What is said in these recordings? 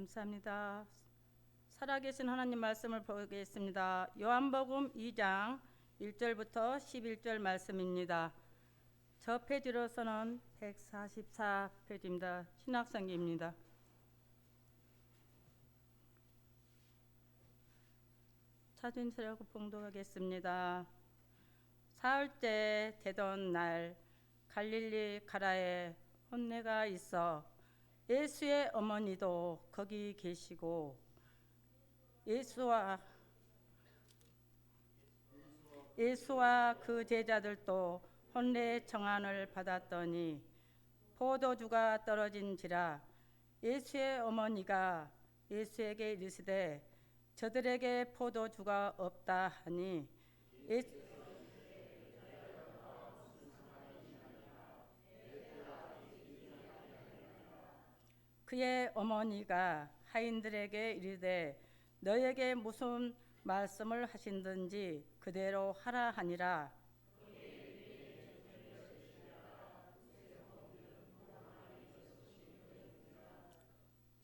감사합니다. 살아계신 하나님 말씀을 보겠습니다. 요한복음 2장 1절부터 11절 말씀입니다. 저 페이지로서는 144페이지입니다. 신학성기입니다. 찾은 세라고 봉독하겠습니다. 사흘째 되던 날 갈릴리 가라에 혼례가 있어 예수의 어머니도 거기 계시고 예수와 그 제자들도 혼례 정한을 받았더니 포도주가 떨어진지라 예수의 어머니가 예수에게 이르시되 저들에게 포도주가 없다 하니 그의 어머니가 하인들에게 이르되 너에게 무슨 말씀을 하신든지 그대로 하라 하니라.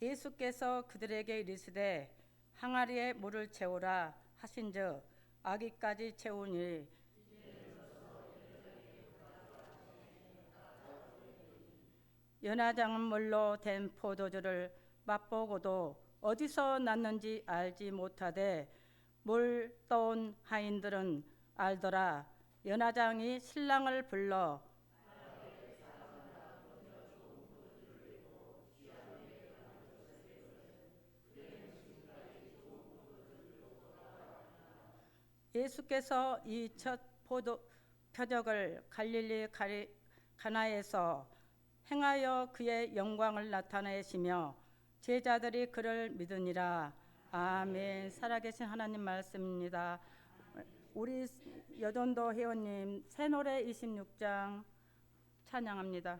예수께서 그들에게 이르시되 항아리에 물을 채우라 하신즉 아기까지 채우니 연하장은 물로 된 포도주를 맛보고도 어디서 났는지 알지 못하되 물 떠온 하인들은 알더라. 연하장이 신랑을 불러 예수께서 이 첫 포도 표적을 갈릴리 가나에서 행하여 그의 영광을 나타내시며 제자들이 그를 믿으니라. 아멘. 살아계신 하나님 말씀입니다. 우리 여전도 회원님 새노래 26장 찬양합니다.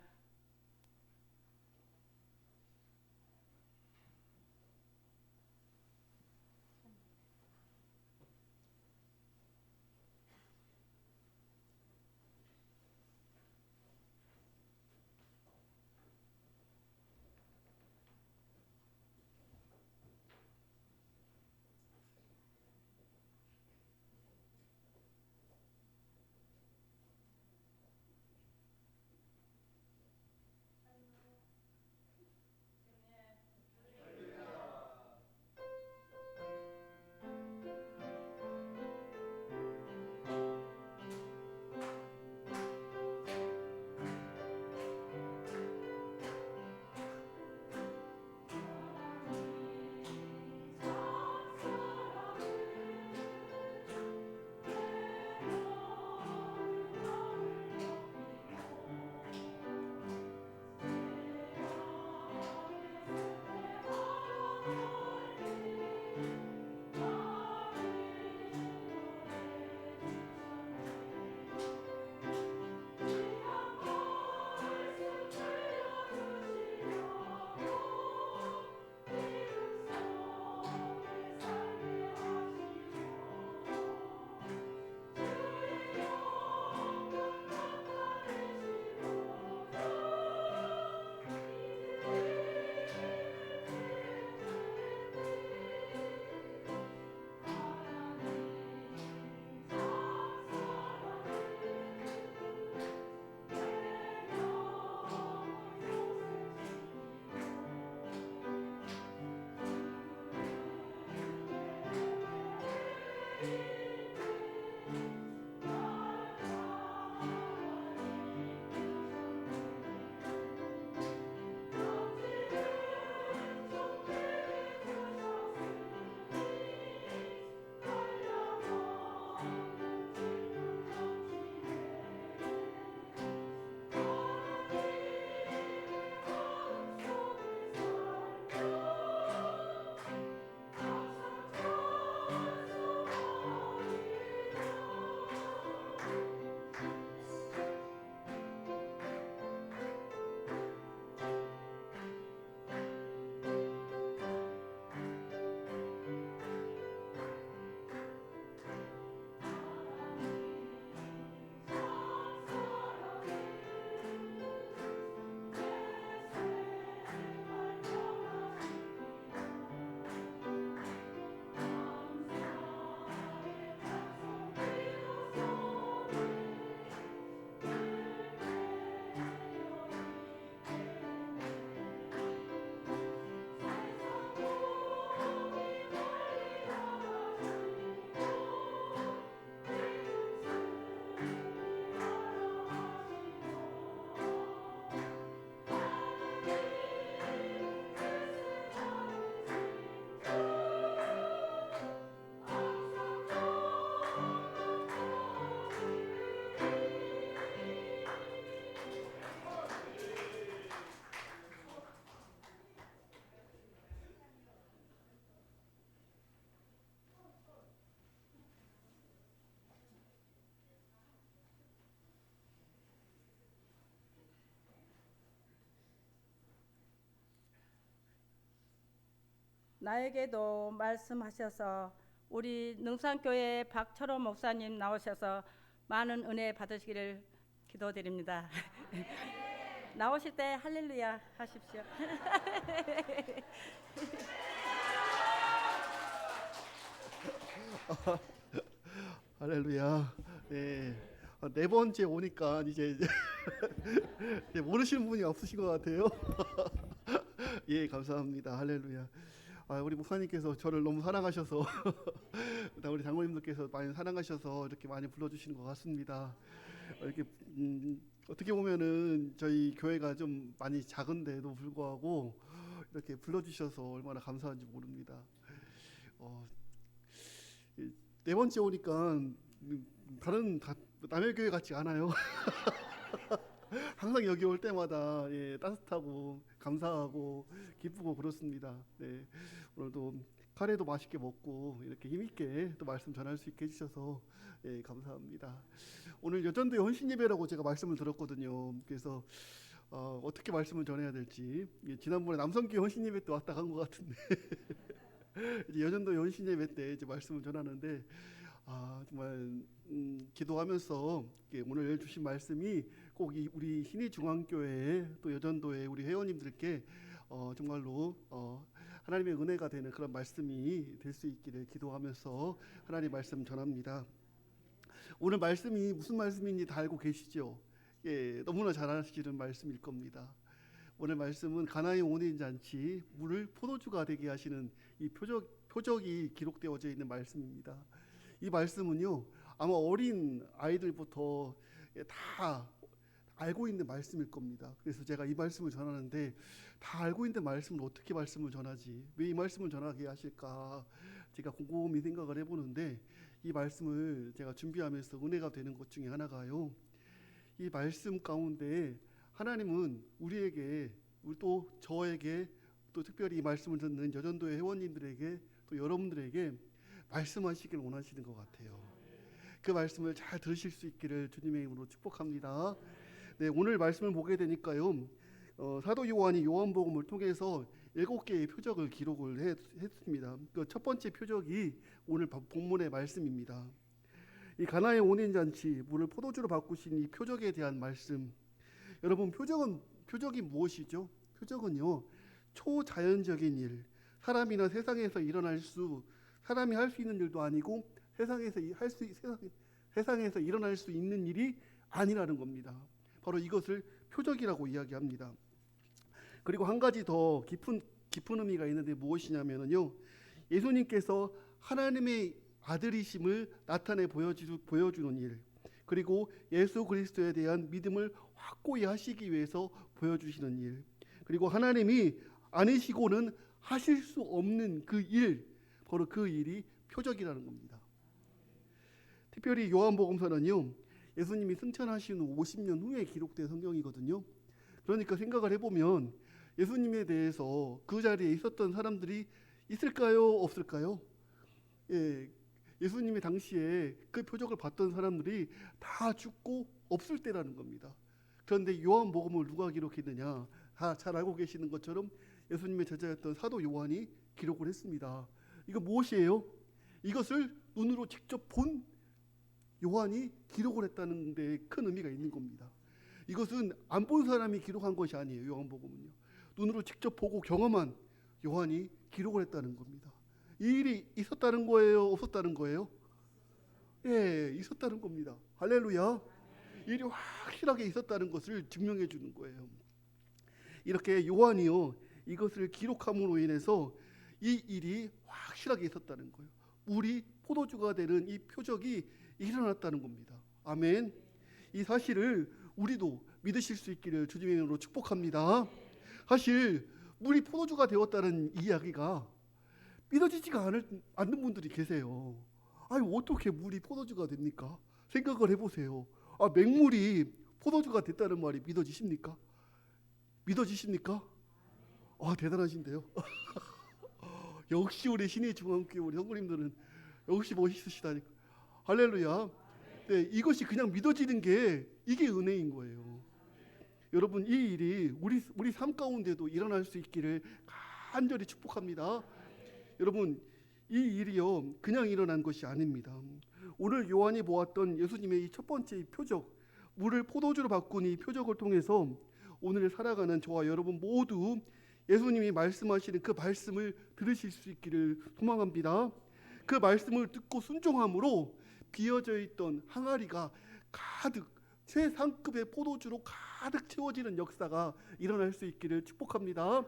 나에게도 말씀하셔서 우리 능산교회 박철호 목사님 나오셔서 많은 은혜 받으시기를 기도드립니다. 나오실 때 할렐루야 하십시오. 할렐루야. 네. 네 번째 오니까 이제 모르시는 분이 없으신 것 같아요. 예, 감사합니다. 할렐루야. 우리 목사님께서 저를 너무 사랑하셔서 우리 장로님들께서 많이 사랑하셔서 이렇게 많이 불러주시는 것 같습니다. 이렇게 어떻게 보면은 저희 교회가 좀 많이 작은데도 불구하고 이렇게 불러주셔서 얼마나 감사한지 모릅니다. 네 번째 오니까 다른 남의 교회 같지 않아요. 항상 여기 올 때마다 따뜻하고 감사하고 기쁘고 그렇습니다. 네, 오늘도 카레도 맛있게 먹고 이렇게 힘있게 또 말씀 전할 수 있게 해주셔서 감사합니다. 오늘 여전도의 헌신 예배라고 제가 말씀을 들었거든요. 그래서 어떻게 말씀을 전해야 될지, 지난번에 남성교회 헌신 예배 때 왔다 간 것 같은데 이제 여전도의 헌신 예배 때 이제 말씀을 전하는데 정말 기도하면서 오늘 주신 말씀이 꼭 우리 신의중앙교회 또 여전도의 우리 회원님들께 정말로 하나님의 은혜가 되는 그런 말씀이 될 수 있기를 기도하면서 하나님 말씀 전합니다. 오늘 말씀이 무슨 말씀인지 다 알고 계시죠? 너무나 잘 아시는 말씀일 겁니다. 오늘 말씀은 가나의 온인 잔치 물을 포도주가 되게 하시는 이 표적이 기록되어져 있는 말씀입니다. 이 말씀은요, 아마 어린 아이들부터 다 알고 있는 말씀일 겁니다. 그래서 제가 이 말씀을 전하는데 다 알고 있는 말씀을 어떻게 말씀을 전하지? 왜 이 말씀을 전하게 하실까? 제가 곰곰이 생각을 해보는데 이 말씀을 제가 준비하면서 은혜가 되는 것 중에 하나가요. 이 말씀 가운데 하나님은 우리에게, 또 저에게, 또 특별히 이 말씀을 듣는 여전도의 회원님들에게, 또 여러분들에게 말씀하시길 원하시는 것 같아요. 그 말씀을 잘 들으실 수 있기를 주님의 이름으로 축복합니다. 네, 오늘 말씀을 보게 되니까요, 사도 요한이 요한복음을 통해서 7개의 표적을 기록을 했습니다. 그 첫 번째 표적이 오늘 본문의 말씀입니다. 이 가나의 온인 잔치 물을 포도주로 바꾸신 이 표적에 대한 말씀. 여러분, 표적이 무엇이죠? 표적은요, 초자연적인 일, 사람이 할 수 있는 일도 아니고 세상에서 일어날 수 있는 일이 아니라는 겁니다. 바로 이것을 표적이라고 이야기합니다. 그리고 한 가지 더 깊은 의미가 있는데 무엇이냐면요, 예수님께서 하나님의 아들이심을 나타내 보여주는 일, 그리고 예수 그리스도에 대한 믿음을 확고히 하시기 위해서 보여주시는 일, 그리고 하나님이 아니시고는 하실 수 없는 그 일, 바로 그 일이 표적이라는 겁니다. 특별히 요한복음서는요, 예수님이 승천하신 후 50년 후에 기록된 성경이거든요. 그러니까 생각을 해보면 예수님에 대해서 그 자리에 있었던 사람들이 있을까요? 없을까요? 예수님이 당시에 그 표적을 봤던 사람들이 다 죽고 없을 때라는 겁니다. 그런데 요한복음을 누가 기록했느냐? 다 잘 알고 계시는 것처럼 예수님의 제자였던 사도 요한이 기록을 했습니다. 이거 무엇이에요? 이것을 눈으로 직접 본 요한이 기록을 했다는 데 큰 의미가 있는 겁니다. 이것은 안 본 사람이 기록한 것이 아니에요. 요한복음은요, 눈으로 직접 보고 경험한 요한이 기록을 했다는 겁니다. 이 일이 있었다는 거예요? 없었다는 거예요? 있었다는 겁니다. 할렐루야. 이 일이 확실하게 있었다는 것을 증명해 주는 거예요. 이렇게 요한이요, 이것을 기록함으로 인해서 이 일이 확실하게 있었다는 거예요. 물이 포도주가 되는 이 표적이 일어났다는 겁니다. 아멘. 이 사실을 우리도 믿으실 수 있기를 주님의 이름으로 축복합니다. 사실 물이 포도주가 되었다는 이야기가 믿어지지가 않는 분들이 계세요. 아니, 어떻게 물이 포도주가 됩니까? 생각을 해보세요. 맹물이 포도주가 됐다는 말이 믿어지십니까? 대단하신데요. 역시 우리 신의중앙교회 우리 성도님들은 역시 멋있으시다니까. 할렐루야. 네, 이것이 그냥 믿어지는 게 이게 은혜인 거예요. 여러분, 이 일이 우리 삶 가운데도 일어날 수 있기를 간절히 축복합니다. 여러분, 이 일이요 그냥 일어난 것이 아닙니다. 오늘 요한이 보았던 예수님의 이 첫 번째 표적, 물을 포도주로 바꾼 이 표적을 통해서 오늘 살아가는 저와 여러분 모두 예수님이 말씀하시는 그 말씀을 들으실 수 있기를 소망합니다. 그 말씀을 듣고 순종함으로 비어져 있던 항아리가 가득 최상급의 포도주로 가득 채워지는 역사가 일어날 수 있기를 축복합니다.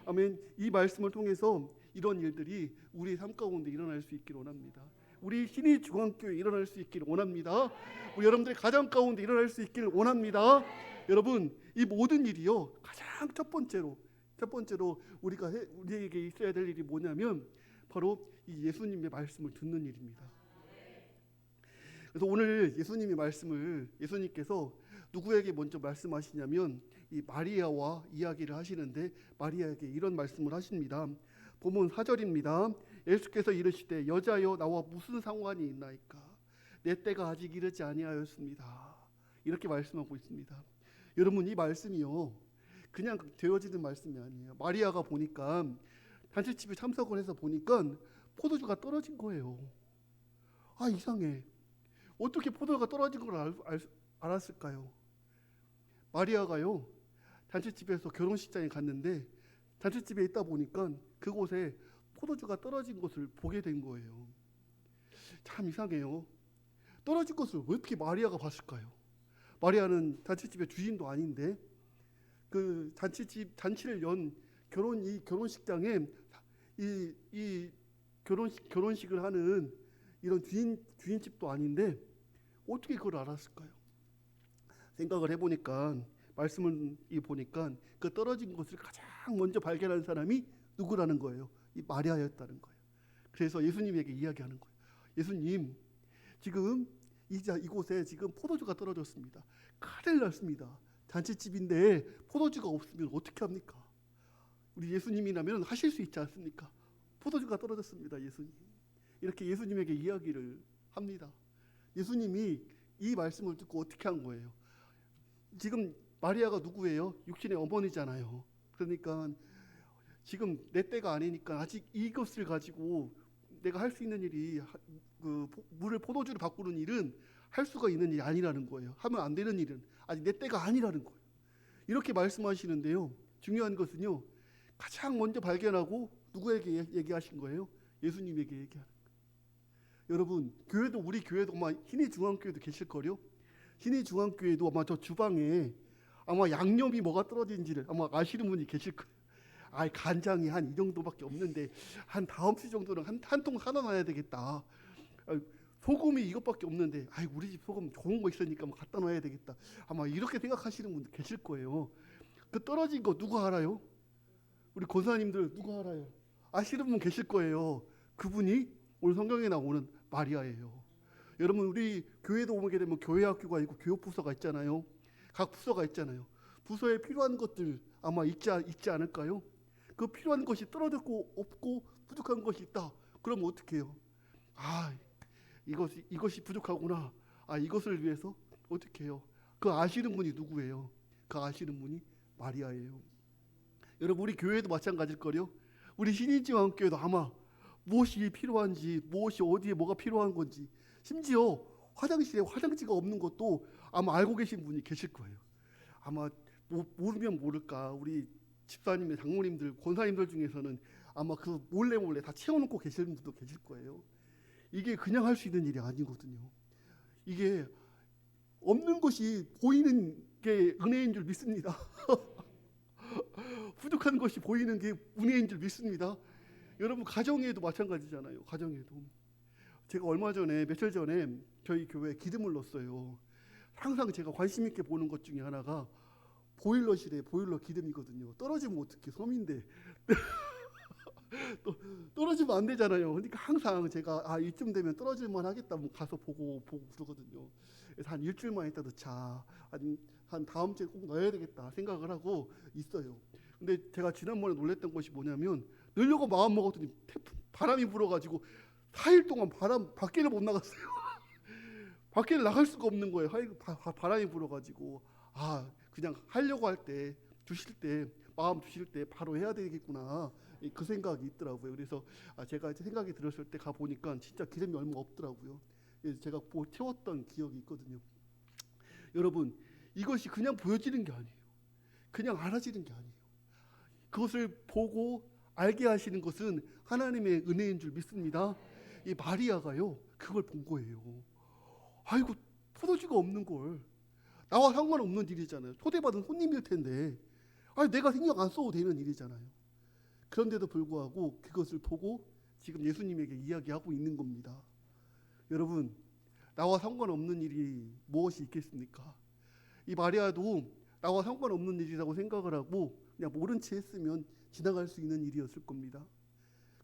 아멘. 이 말씀을 통해서 이런 일들이 우리 삶 가운데 일어날 수 있기를 원합니다. 우리 신의중앙교회에 일어날 수 있기를 원합니다. 우리 여러분들의 가정 가운데 일어날 수 있기를 원합니다. 여러분, 이 모든 일이요 가장 첫 번째로 우리에게 있어야 될 일이 뭐냐면 바로 이 예수님의 말씀을 듣는 일입니다. 그래서 오늘 예수님의 말씀을 예수님께서 누구에게 먼저 말씀하시냐면 이 마리아와 이야기를 하시는데 마리아에게 이런 말씀을 하십니다. 본문 4절입니다. 예수께서 이르시되 여자여 나와 무슨 상관이 있나이까 내 때가 아직 이르지 아니하였습니다. 이렇게 말씀하고 있습니다. 여러분, 이 말씀이요 그냥 되어지는 말씀이 아니에요. 마리아가 보니까 단체집에 참석을 해서 보니까 포도주가 떨어진 거예요. 아, 이상해. 어떻게 포도주가 떨어진 걸 알았을까요? 마리아가요 단체집에서 결혼식장에 갔는데 단체집에 있다 보니까 그곳에 포도주가 떨어진 것을 보게 된 거예요. 참 이상해요. 떨어진 것을 어떻게 마리아가 봤을까요? 마리아는 단체집의 주인도 아닌데 그 잔치를 연 결혼식장에 이 결혼식을 하는 이런 주인집도 아닌데 어떻게 그걸 알았을까요? 생각을 해보니까 말씀을 보니까 그 떨어진 것을 가장 먼저 발견한 사람이 누구라는 거예요? 이 마리아였다는 거예요. 그래서 예수님에게 이야기하는 거예요. 예수님, 지금 이곳에 지금 포도주가 떨어졌습니다. 큰일 났습니다. 잔치집인데 포도주가 없으면 어떻게 합니까? 우리 예수님이라면 하실 수 있지 않습니까? 포도주가 떨어졌습니다. 예수님. 이렇게 예수님에게 이야기를 합니다. 예수님이 이 말씀을 듣고 어떻게 한 거예요? 지금 마리아가 누구예요? 육신의 어머니잖아요. 그러니까 지금 내 때가 아니니까 아직 이것을 가지고 내가 할 수 있는 일이 그 물을 포도주로 바꾸는 일은 할 수가 있는 일이 아니라는 거예요. 하면 안 되는 일은 아직 내 때가 아니라는 거예요. 이렇게 말씀하시는데요. 중요한 것은요. 가장 먼저 발견하고 누구에게 얘기하신 거예요? 예수님에게 얘기하는 거예요. 여러분, 교회도 우리 교회도 아마 신의중앙교회도 계실 거요. 신의중앙교회도 아마 저 주방에 아마 양념이 뭐가 떨어진지를 아마 아시는 분이 계실 거예요. 아, 간장이 한 이 정도밖에 없는데 한 다음 주 정도는 한 통 사다 놔야 되겠다. 소금이 이것밖에 없는데 우리 집 소금 좋은 거 있으니까 뭐 갖다 놔야 되겠다. 아마 이렇게 생각하시는 분들 계실 거예요. 그 떨어진 거 누가 알아요? 우리 권사님들 누가 알아요? 아시는 분 계실 거예요. 그분이 오늘 성경에 나오는 마리아예요. 여러분, 우리 교회도 오게 되면 교회학교가 있고 교육부서가 있잖아요. 각 부서가 있잖아요. 부서에 필요한 것들 아마 있지 않을까요? 그 필요한 것이 떨어졌고 없고 부족한 것이 있다. 그럼 어떻게 해요? 이것이 부족하구나. 이것을 위해서 어떻게 해요? 그 아시는 분이 누구예요? 그 아시는 분이 마리아예요. 여러분, 우리 교회도 마찬가지일 거요. 우리 신의지왕교회도 아마 무엇이 필요한지, 무엇이 어디에 뭐가 필요한 건지, 심지어 화장실에 화장지가 없는 것도 아마 알고 계신 분이 계실 거예요. 아마 모르면 모를까 우리 집사님의 장모님들, 권사님들 중에서는 아마 그 몰래 다 채워놓고 계시는 분도 계실 거예요. 이게 그냥 할 수 있는 일이 아니거든요. 이게 없는 것이 보이는 게 은혜인 줄 믿습니다. 부족한 것이 보이는 게 은혜인 줄 믿습니다. 여러분, 가정에도 마찬가지잖아요. 가정에도 제가 며칠 전에 저희 교회에 기름을 넣었어요. 항상 제가 관심 있게 보는 것 중에 하나가 보일러실에 보일러 기름이거든요. 떨어지면 어떻게 섬인데 떨어지면 안 되잖아요. 그러니까 항상 제가 이쯤 되면 떨어질만 하겠다 가서 보고 그러거든요. 그래서 한 일주일만 있다도 한 다음 주에 꼭 넣어야 되겠다 생각을 하고 있어요. 근데 제가 지난번에 놀랬던 것이 뭐냐면 넣으려고 마음 먹었더니 바람이 불어가지고 4일 동안 밖에를 못 나갔어요. 밖에를 나갈 수가 없는 거예요. 바람이 불어가지고 그냥 하려고 할 때 마음 주실 때 바로 해야 되겠구나 그 생각이 있더라고요. 그래서 제가 이제 생각이 들었을 때 가 보니까 진짜 기름이 얼마 없더라고요. 그래서 제가 채웠던 기억이 있거든요. 여러분, 이것이 그냥 보여지는 게 아니에요. 그냥 알아지는 게 아니에요. 그것을 보고 알게 하시는 것은 하나님의 은혜인 줄 믿습니다. 이 마리아가요, 그걸 본 거예요. 아이고, 포도주가 없는 걸. 나와 상관없는 일이잖아요. 초대받은 손님일 텐데, 내가 신경 안 써도 되는 일이잖아요. 그런데도 불구하고 그것을 보고 지금 예수님에게 이야기하고 있는 겁니다. 여러분, 나와 상관없는 일이 무엇이 있겠습니까? 이 마리아도 나와 상관없는 일이라고 생각을 하고 그냥 모른 채 했으면 지나갈 수 있는 일이었을 겁니다.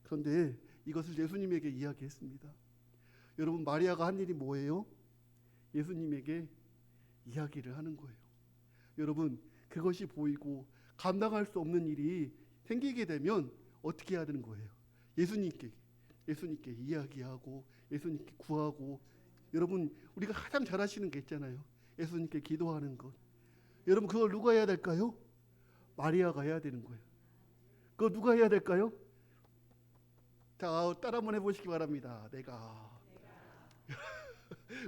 그런데 이것을 예수님에게 이야기했습니다. 여러분, 마리아가 한 일이 뭐예요? 예수님에게 이야기를 하는 거예요. 여러분, 그것이 보이고 감당할 수 없는 일이 생기게 되면 어떻게 해야 되는 거예요? 예수님께 이야기하고 예수님께 구하고. 여러분, 우리가 가장 잘하시는 게 있잖아요. 예수님께 기도하는 것. 여러분, 그걸 누가 해야 될까요? 마리아가 해야 되는 거예요. 그거 누가 해야 될까요? 자, 따라 한번 해보시기 바랍니다. 내가.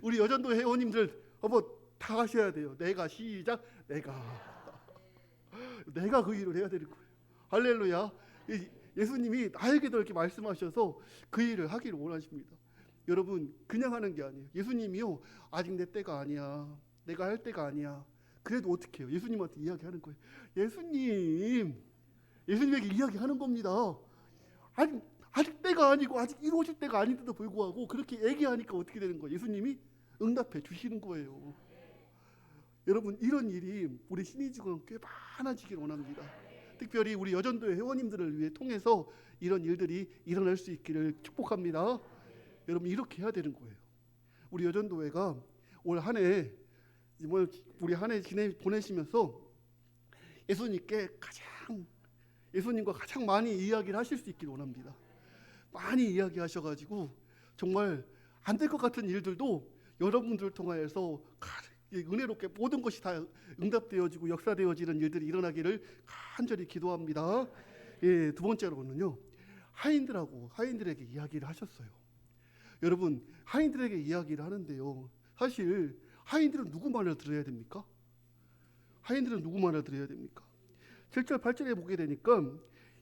우리 여전도 회원님들 한번 다 하셔야 돼요. 내가. 시작. 내가 그 일을 해야 되는 거예요. 할렐루야. 예수님이 나에게도 이렇게 말씀하셔서 그 일을 하기를 원하십니다. 여러분, 그냥 하는 게 아니에요. 예수님이요, 아직 내 때가 아니야, 내가 할 때가 아니야. 그래도 어떻게 해요? 예수님한테 이야기하는 거예요. 예수님에게 이야기하는 겁니다. 아직 때가 아니고 아직 이루어질 때가 아닌데도 불구하고 그렇게 얘기하니까 어떻게 되는 거예요? 예수님이 응답해 주시는 거예요. 여러분, 이런 일이 우리 신의주간 꽤 많아지길 원합니다. 특별히 우리 여전도의 회원님들을 위해 통해서 이런 일들이 일어날 수 있기를 축복합니다. 여러분, 이렇게 해야 되는 거예요. 우리 여전도회가 올 한 해 우리 한 해 보내시면서 예수님과 가장 많이 이야기를 하실 수 있기를 원합니다. 많이 이야기하셔가지고 정말 안 될 것 같은 일들도 여러분들을 통하여서 은혜롭게 모든 것이 다 응답되어지고 역사되어지는 일들이 일어나기를 간절히 기도합니다. 두 번째로는요, 하인들에게 이야기를 하셨어요. 여러분, 하인들에게 이야기를 하는데요, 사실 하인들은 누구 말을 들어야 됩니까? 7절 8절에 보게 되니까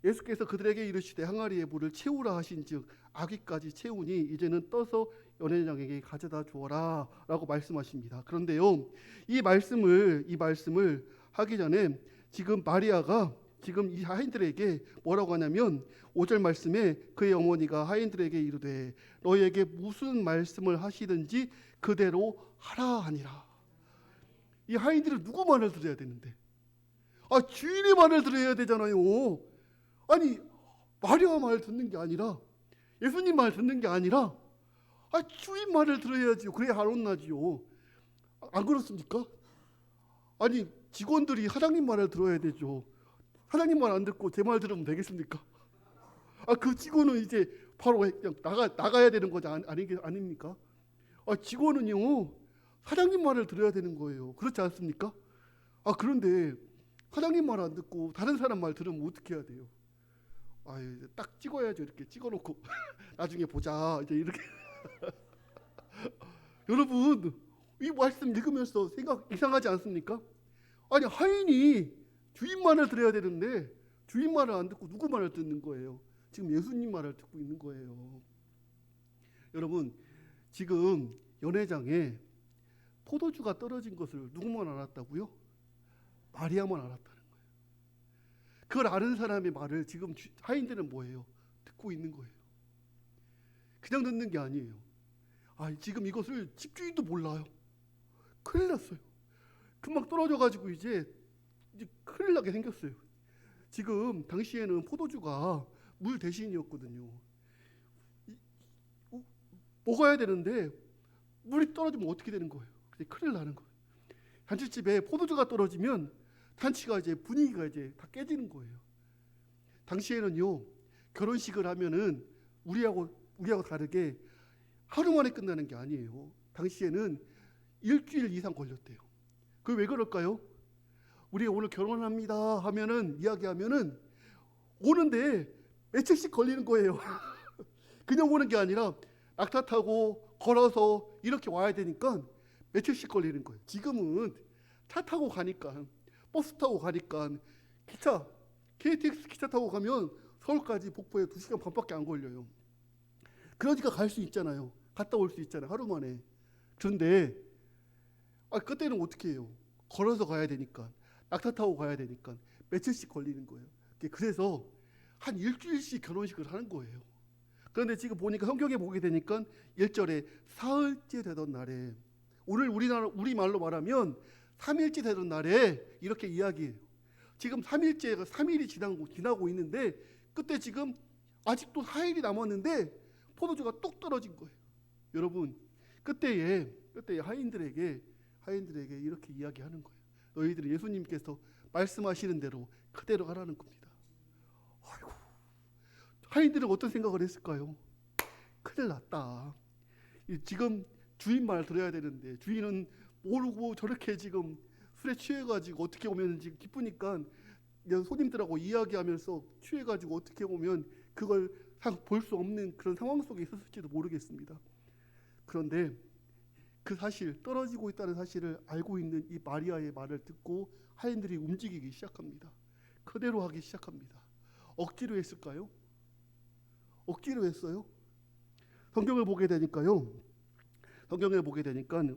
예수께서 그들에게 이르시되 항아리에 물을 채우라 하신즉 아귀까지 채우니 이제는 떠서 연회장에게 가져다 주어라 라고 말씀하십니다. 그런데요, 이 말씀을 하기 전에 지금 마리아가 지금 이 하인들에게 뭐라고 하냐면 5절 말씀에 그의 어머니가 하인들에게 이르되 너희에게 무슨 말씀을 하시든지 그대로 하라 하니라. 이 하인들은 누구 말을 들어야 되는데? 주인의 말을 들어야 되잖아요. 마리아 말 듣는 게 아니라, 예수님 말 듣는 게 아니라 주인 말을 들어야지요. 그래야 안 혼나지요. 안 그렇습니까? 직원들이 사장님 말을 들어야 되죠. 사장님 말 안 듣고 제 말 들으면 되겠습니까? 그 직원은 이제 바로 그냥 나가야 되는 거지 아닙니까? 직원은요, 사장님 말을 들어야 되는 거예요. 그렇지 않습니까? 그런데 사장님 말 안 듣고 다른 사람 말 들으면 어떻게 해야 돼요? 딱 찍어야죠. 이렇게 찍어놓고 나중에 보자. 이제 이렇게. 여러분, 이 말씀 읽으면서 생각 이상하지 않습니까? 하인이 주인 말을 들어야 되는데 주인 말을 안 듣고 누구 말을 듣는 거예요? 지금 예수님 말을 듣고 있는 거예요. 여러분, 지금 연회장에 포도주가 떨어진 것을 누구만 알았다고요? 마리아만 알았다는 거예요. 그걸 아는 사람의 말을 지금 하인들은 뭐예요? 듣고 있는 거예요. 그냥 듣는 게 아니에요. 지금 이것을 집주인도 몰라요. 큰일 났어요. 금방 떨어져가지고 이제 큰일 나게 생겼어요. 지금 당시에는 포도주가 물 대신이었거든요. 먹어야 되는데 물이 떨어지면 어떻게 되는 거예요? 큰일 나는 거예요. 잔치집에 포도주가 떨어지면 잔치가 이제 분위기가 이제 다 깨지는 거예요. 당시에는요, 결혼식을 하면은 우리하고 다르게 하루 만에 끝나는 게 아니에요. 당시에는 일주일 이상 걸렸대요. 그게 왜 그럴까요? 우리 오늘 결혼합니다 하면은 이야기하면은 오는데 며칠씩 걸리는 거예요. 그냥 오는 게 아니라 낙타 타고 걸어서 이렇게 와야 되니까 며칠씩 걸리는 거예요. 지금은 차 타고 가니까, 버스 타고 가니까, 기차, KTX 기차 타고 가면 서울까지 북부에 2시간 반밖에 안 걸려요. 그러니까 갈 수 있잖아요. 갔다 올 수 있잖아요. 하루 만에. 그런데 그때는 어떻게 해요? 걸어서 가야 되니까, 낙타 타고 가야 되니까 며칠씩 걸리는 거예요. 그래서 한 일주일씩 결혼식을 하는 거예요. 그런데 지금 보니까 성경에 보게 되니까 1절에 사흘째 되던 날에, 오늘 우리말로 말하면 3일째 되던 날에 이렇게 이야기해요. 지금 3일째가 3일이 지나고 있는데 그때 지금 아직도 4일이 남았는데 포도주가 뚝 떨어진 거예요. 여러분, 그때에 하인들에게 이렇게 이야기하는 거예요. 너희들이 예수님께서 말씀하시는 대로 그대로 하라는 겁니다. 아이고, 하인들은 어떤 생각을 했을까요? 큰일 났다. 지금 주인 말 들어야 되는데 주인은 모르고 저렇게 지금 술에 취해가지고 어떻게 보면 지금 기쁘니까 손님들하고 이야기하면서 취해가지고 어떻게 보면 그걸 볼 수 없는 그런 상황 속에 있었을지도 모르겠습니다. 그런데 그 사실, 떨어지고 있다는 사실을 알고 있는 이 마리아의 말을 듣고 하인들이 움직이기 시작합니다. 그대로 하기 시작합니다. 억지로 했을까요? 억지로 했어요? 성경을 보게 되니까요.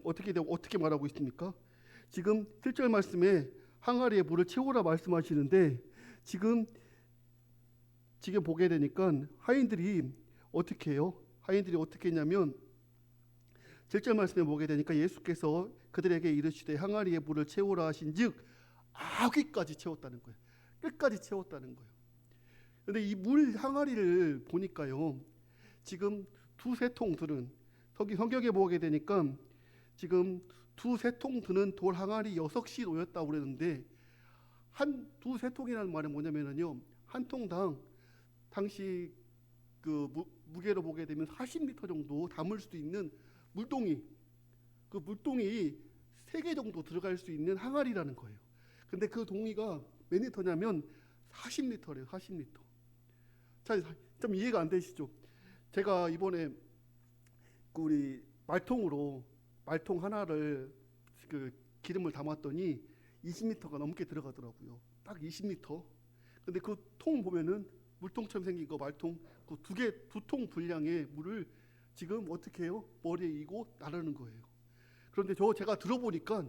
어떻게 말하고 있습니까? 지금 7절 말씀에 항아리에 물을 채우라 말씀하시는데 지금 보게 되니까 하인들이 어떻게 해요? 하인들이 어떻게 했냐면 7절 말씀에 보게 되니까 예수께서 그들에게 이르시되 항아리에 물을 채우라 하신즉 아귀까지 채웠다는 거예요. 끝까지 채웠다는 거예요. 그런데 이 물 항아리를 보니까요, 지금 두세 통 드는, 성경에 보게 되니까 지금 두세 통 드는 돌 항아리 6시 놓였다고 그랬는데, 두세 통이라는 말은 뭐냐면요, 한 통당 당시 그 무게로 보게 되면 40리터 정도 담을 수 있는 물동이, 그 물동이 3개 정도 들어갈 수 있는 항아리라는 거예요. 근데 그 동이가 몇 리터냐면 40리터래요. 40리터. 자, 좀 이해가 안 되시죠? 제가 이번에 우리 말통 하나를 그 기름을 담았더니 20리터가 넘게 들어가더라고요. 딱 20리터. 근데 그 통 보면은 물통처럼 생긴 거 말통, 그 두 통 분량의 물을 지금 어떻게 해요? 머리에 이고 나르는 거예요. 그런데 제가 들어보니까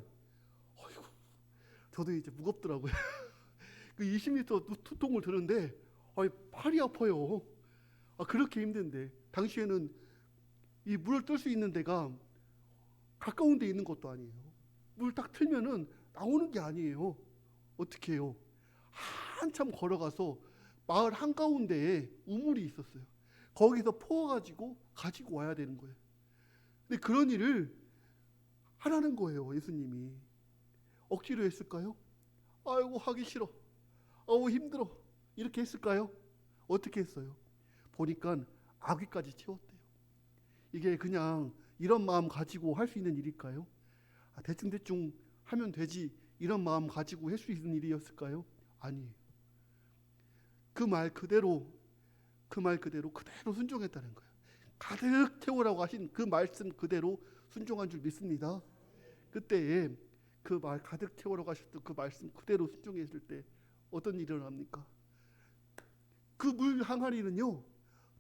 저도 이제 무겁더라고요. 그 20리터 두 통을 드는데 팔이 아파요. 그렇게 힘든데 당시에는 이 물을 뜰 수 있는 데가 가까운 데 있는 것도 아니에요. 물 딱 틀면은 나오는 게 아니에요. 어떻게 해요? 한참 걸어가서 마을 한가운데에 우물이 있었어요. 거기서 퍼가지고 가지고 와야 되는 거예요. 근데 그런 일을 하라는 거예요. 예수님이. 억지로 했을까요? 아이고 하기 싫어. 아우 힘들어. 이렇게 했을까요? 어떻게 했어요? 보니까 아귀까지 채웠대요. 이게 그냥 이런 마음 가지고 할 수 있는 일일까요? 대충 하면 되지, 이런 마음 가지고 할 수 있는 일이었을까요? 아니에요. 그 말 그대로 순종했다는 거예요. 가득 채우라고 하신 그 말씀 그대로 순종한 줄 믿습니다. 그때에 그 말 가득 채우라고 하셨던 그 말씀 그대로 순종했을 때 어떤 일이 일어납니까? 그 물 항아리는요,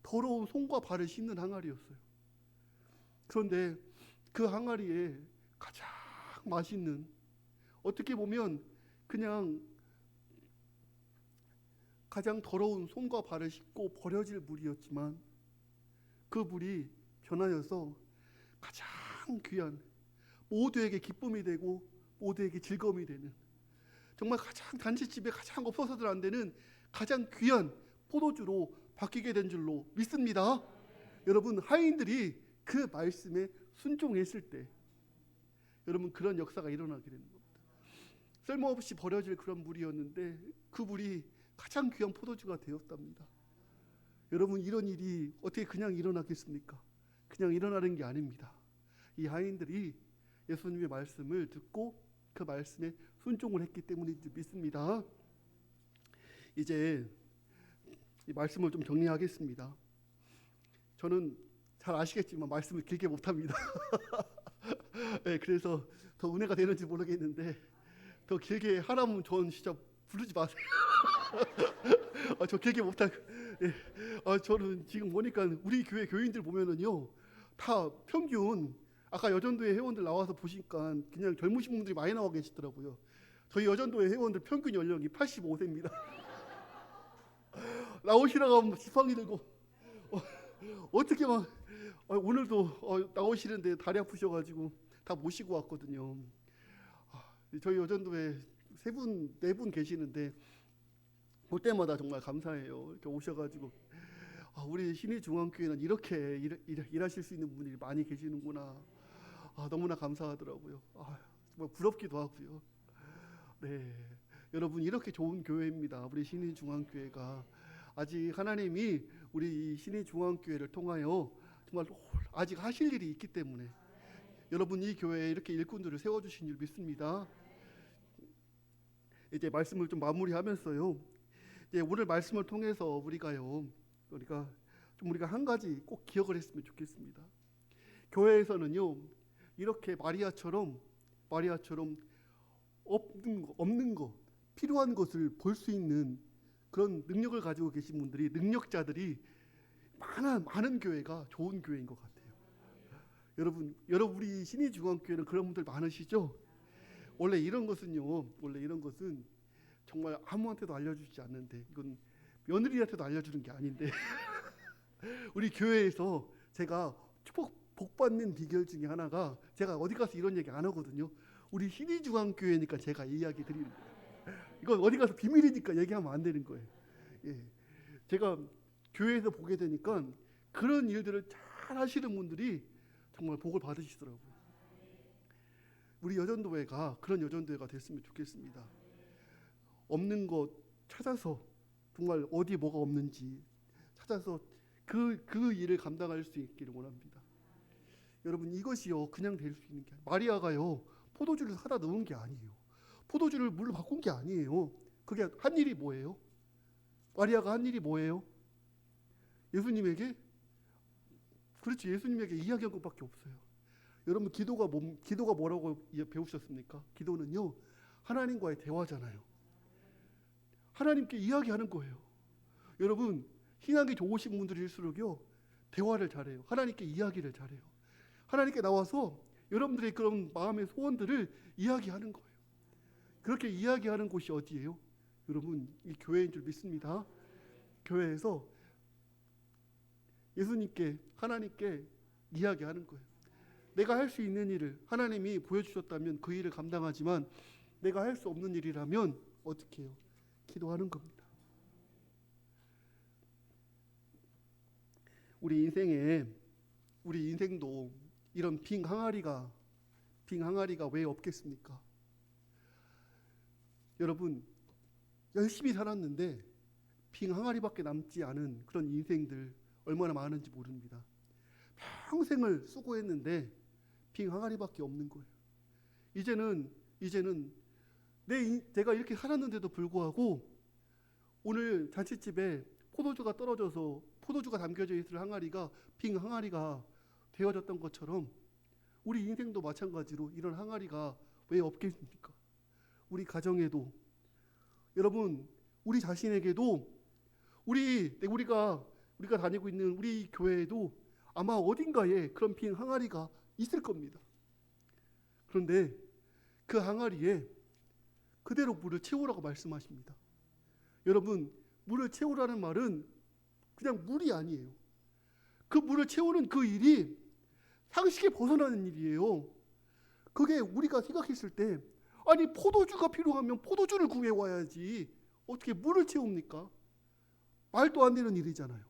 더러운 손과 발을 씻는 항아리였어요. 그런데 그 항아리에 가장 맛있는, 어떻게 보면 그냥 가장 더러운 손과 발을 씻고 버려질 물이었지만 그 물이 변하여서 가장 귀한, 모두에게 기쁨이 되고 모두에게 즐거움이 되는, 정말 가장 단체집에 가장 없어서도 안 되는 가장 귀한 포도주로 바뀌게 된 줄로 믿습니다. 여러분, 하인들이 그 말씀에 순종했을 때 여러분 그런 역사가 일어나게 되는 겁니다. 쓸모없이 버려질 그런 물이었는데 그 물이 가장 귀한 포도주가 되었답니다. 여러분, 이런 일이 어떻게 그냥 일어나겠습니까? 그냥 일어나는 게 아닙니다. 이 하인들이 예수님의 말씀을 듣고 그 말씀에 순종을 했기 때문인 줄 믿습니다. 이제 이 말씀을 좀 정리하겠습니다. 저는 잘 아시겠지만 말씀을 길게 못합니다. 네, 그래서 더 은혜가 되는지 모르겠는데 더 길게 하라면 전 진짜 부르지 마세요. 저 길게 못하. 네. 저는 지금 보니까 우리 교회 교인들 보면은요 다 평균 아까 여전도회 회원들 나와서 보시니까 그냥 젊으신 분들이 많이 나와 계시더라고요. 저희 여전도회 회원들 평균 연령이 85세입니다. 나오시라고 하면 지팡이 들고 어떻게 막 오늘도 나오시는데 다리 아프셔가지고 다 모시고 왔거든요. 저희 여전도에 네 분 계시는데 볼 때마다 정말 감사해요. 이렇게 오셔가지고 우리 신의중앙교회는 이렇게 일하실 수 있는 분들이 많이 계시는구나. 너무나 감사하더라고요. 정말 부럽기도 하고요. 네, 여러분 이렇게 좋은 교회입니다. 우리 신의중앙교회가 아직 하나님이 우리 이 신의중앙교회를 통하여 정말 아직 하실 일이 있기 때문에 여러분 이 교회에 이렇게 일꾼들을 세워주신 줄 믿습니다. 이제 말씀을 좀 마무리하면서요. 이제 오늘 말씀을 통해서 우리가 한 가지 꼭 기억을 했으면 좋겠습니다. 교회에서는요 이렇게 마리아처럼 없는 것, 필요한 것을 볼 수 있는 그런 능력을 가지고 계신 분들이 능력자들이 많은 교회가 좋은 교회인 것 같아요. 여러분 우리 신의중앙교회는 그런 분들 많으시죠? 원래 이런 것은 정말 아무한테도 알려주지 않는데 이건 며느리한테도 알려주는 게 아닌데 우리 교회에서 제가 복 받는 비결 중에 하나가 제가 어디 가서 이런 얘기 안 하거든요. 우리 신의중앙교회니까 제가 이야기 드리는 거예요. 이건 어디 가서 비밀이니까 얘기하면 안 되는 거예요. 예. 제가 교회에서 보게 되니까 그런 일들을 잘 하시는 분들이 정말 복을 받으시더라고요. 우리 여전도회가 그런 여전도회가 됐으면 좋겠습니다. 없는 것 찾아서 정말 어디 뭐가 없는지 찾아서 그 일을 감당할 수 있기를 원합니다. 여러분 이것이요 그냥 될 수 있는 게 아니에요. 마리아가요 포도주를 사다 넣은 게 아니에요. 포도주를 물로 바꾼 게 아니에요. 그게 한 일이 뭐예요? 마리아가 한 일이 뭐예요? 예수님에게 이야기한 것밖에 없어요. 여러분 기도가 뭐라고 배우셨습니까? 기도는요 하나님과의 대화잖아요. 하나님께 이야기하는 거예요. 여러분 신앙이 좋으신 분들일수록요 대화를 잘해요. 하나님께 이야기를 잘해요. 하나님께 나와서 여러분들의 그런 마음의 소원들을 이야기하는 거예요. 그렇게 이야기하는 곳이 어디예요? 여러분 이 교회인 줄 믿습니다. 교회에서 예수님께 하나님께 이야기하는 거예요. 내가 할 수 있는 일을 하나님이 보여주셨다면 그 일을 감당하지만 내가 할 수 없는 일이라면 어떻게 해요? 기도하는 겁니다. 우리 인생도 이런 빙 항아리가 왜 없겠습니까? 여러분 열심히 살았는데 빙 항아리밖에 남지 않은 그런 인생들 얼마나 많은지 모릅니다. 평생을 수고했는데 빙 항아리밖에 없는 거예요. 이제는 제가 이렇게 살았는데도 불구하고 오늘 잔치집에 포도주가 떨어져서 포도주가 담겨져 있을 항아리가 빙 항아리가 되어졌던 것처럼 우리 인생도 마찬가지로 이런 항아리가 왜 없겠습니까? 우리 가정에도 여러분 우리 자신에게도 우리가 다니고 있는 우리 교회에도 아마 어딘가에 그런 빈 항아리가 있을 겁니다. 그런데 그 항아리에 그대로 물을 채우라고 말씀하십니다. 여러분 물을 채우라는 말은 그냥 물이 아니에요. 그 물을 채우는 그 일이 상식에 벗어나는 일이에요. 그게 우리가 생각했을 때 아니 포도주가 필요하면 포도주를 구해와야지 어떻게 물을 채웁니까? 말도 안 되는 일이잖아요.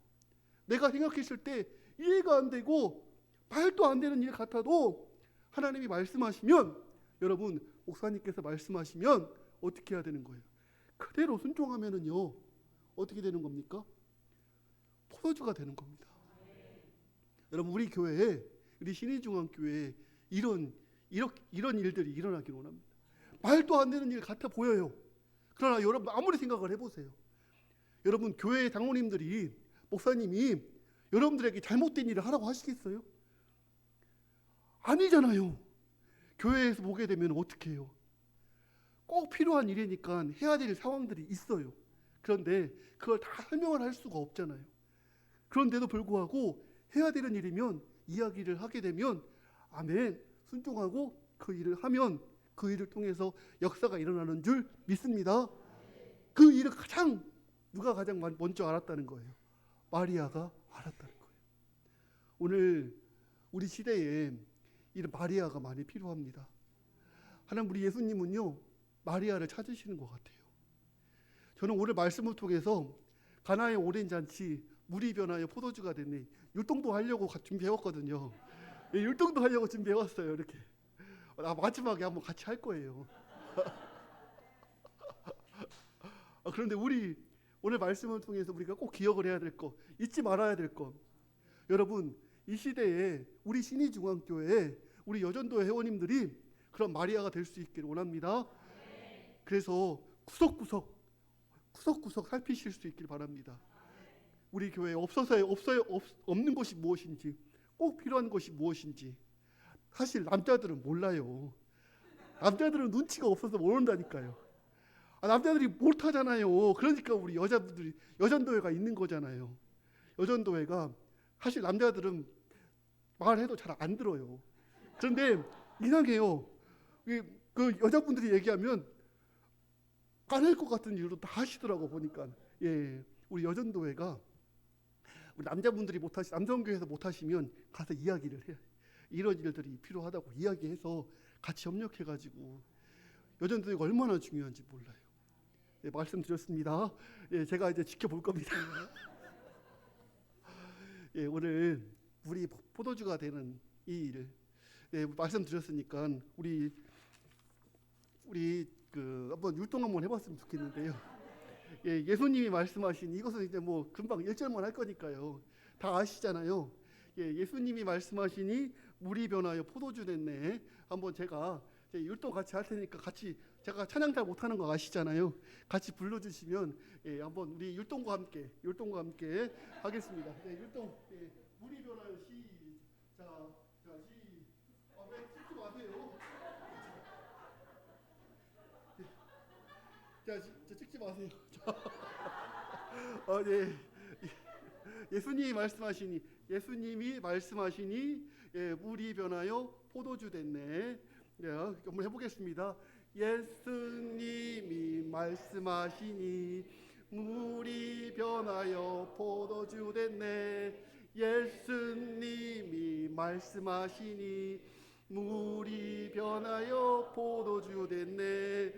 내가 생각했을 때 이해가 안 되고 말도 안 되는 일 같아도 하나님이 말씀하시면 여러분 목사님께서 말씀하시면 어떻게 해야 되는 거예요? 그대로 순종하면은요 어떻게 되는 겁니까? 포도주가 되는 겁니다. 여러분 우리 교회에 우리 신의중앙교회에 이런 일들이 일어나기를 원합니다. 말도 안 되는 일 같아 보여요. 그러나 여러분 아무리 생각을 해보세요. 여러분 교회 장로님들이 목사님이 여러분들에게 잘못된 일을 하라고 하시겠어요? 아니잖아요. 교회에서 보게 되면 어떻게 해요? 꼭 필요한 일이니까 해야 될 상황들이 있어요. 그런데 그걸 다 설명을 할 수가 없잖아요. 그런데도 불구하고 해야 되는 일이면 이야기를 하게 되면 아멘 순종하고 그 일을 하면 그 일을 통해서 역사가 일어나는 줄 믿습니다. 그 일을 누가 가장 먼저 알았다는 거예요? 마리아가 알았다는 거예요. 오늘 우리 시대에 이런 마리아가 많이 필요합니다. 하나님 우리 예수님은요 마리아를 찾으시는 것 같아요. 저는 오늘 말씀을 통해서 가나의 오랜 잔치 물이 변하여 포도주가 됐네 율동도 하려고 준비해왔거든요. 율동도 하려고 준비해왔어요. 이렇게 마지막에 한번 같이 할 거예요. 그런데 우리 오늘 말씀을 통해서 우리가 꼭 기억을 해야 될 것, 잊지 말아야 될 것. 여러분 이 시대에 우리 신의중앙교회 우리 여전도 회원님들이 그런 마리아가 될 수 있기를 원합니다. 그래서 구석구석 살피실 수 있길 바랍니다. 우리 교회에 없는 것이 무엇인지, 꼭 필요한 것이 무엇인지. 사실 남자들은 몰라요. 남자들은 눈치가 없어서 모른다니까요. 남자들이 못하잖아요. 그러니까 우리 여자분들이 여전도회가 있는 거잖아요. 여전도회가 사실 남자들은 말해도 잘 안 들어요. 그런데 이상해요. 그 여자분들이 얘기하면 까낼 것 같은 이유로 다 하시더라고 보니까. 우리 여전도회가 우리 남자분들이 남성교회에서 못하시면 가서 이야기를 해요. 이런 일들이 필요하다고 이야기해서 같이 협력해가지고 여전도회가 얼마나 중요한지 몰라요. 말씀드렸습니다. 제가 이제 지켜볼 겁니다. 오늘 우리 포도주가 되는 이 일 말씀드렸으니까 우리 한번 율동 한번 해봤으면 좋겠는데요. 예수님이 말씀하신 이것은 이제 뭐 금방 1절만 할 거니까요. 다 아시잖아요. 예수님이 말씀하시니 물이 변하여 포도주 됐네. 한번 제가 율동 같이 할 테니까 같이 제가 찬양 잘 못하는 거 아시잖아요. 같이 불러주시면 한번 우리 율동과 함께 하겠습니다. 율동 물이 변하여 시작. 찍지 마세요. 자, 찍지 마세요. 예수님이 말씀하시니 물이 변하여 포도주 됐네. 한번 해보겠습니다. 예수님이 말씀하시니 물이 변하여 포도주 됐네. 예수님이 말씀하시니 물이 변하여 포도주 됐네.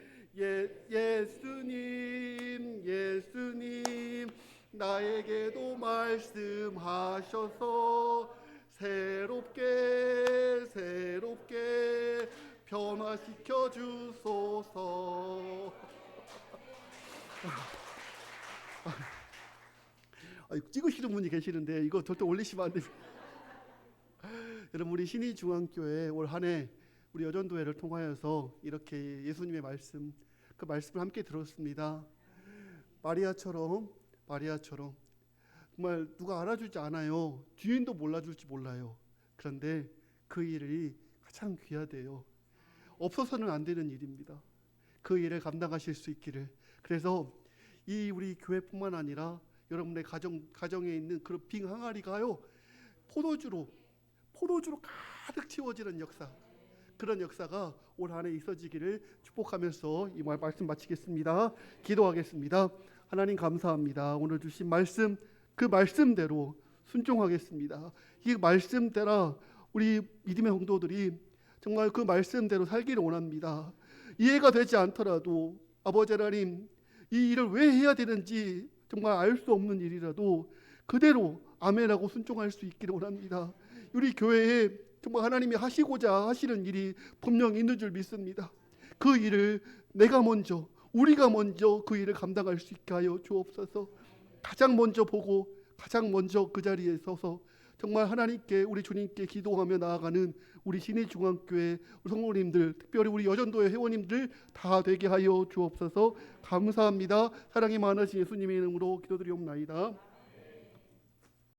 예수님 나에게도 말씀하셔서 새롭게 변화시켜 주소서. 찍으시는 분이 계시는데 이거 절대 올리시면 안 됩니다. 여러분 우리 신의중앙교회 올 한 해 우리 여전도회를 통하여서 이렇게 예수님의 말씀 그 말씀을 함께 들었습니다. 마리아처럼 정말 누가 알아주지 않아요. 주인도 몰라줄지 몰라요. 그런데 그 일이 가장 귀하대요. 없어서는 안 되는 일입니다. 그 일을 감당하실 수 있기를. 그래서 이 우리 교회뿐만 아니라 여러분의 가정에 있는 그런 빈 항아리가요 포도주로 가득 채워지는 역사, 그런 역사가 올 한 해 있어지기를 축복하면서 이 말씀 마치겠습니다. 기도하겠습니다. 하나님 감사합니다. 오늘 주신 말씀 그 말씀대로 순종하겠습니다. 이 말씀대로 우리 믿음의 성도들이 정말 그 말씀대로 살기를 원합니다. 이해가 되지 않더라도 아버지 하나님 이 일을 왜 해야 되는지 정말 알 수 없는 일이라도 그대로 아멘하고 순종할 수 있기를 원합니다. 우리 교회에 정말 하나님이 하시고자 하시는 일이 분명히 있는 줄 믿습니다. 그 일을 우리가 먼저 그 일을 감당할 수 있게 하여 주옵소서. 가장 먼저 보고 가장 먼저 그 자리에 서서 정말 하나님께 우리 주님께 기도하며 나아가는 우리 신의중앙교회 성도님들, 특별히 우리 여전도의 회원님들 다 되게 하여 주옵소서. 감사합니다. 사랑이 많으신 예수님의 이름으로 기도드리옵나이다.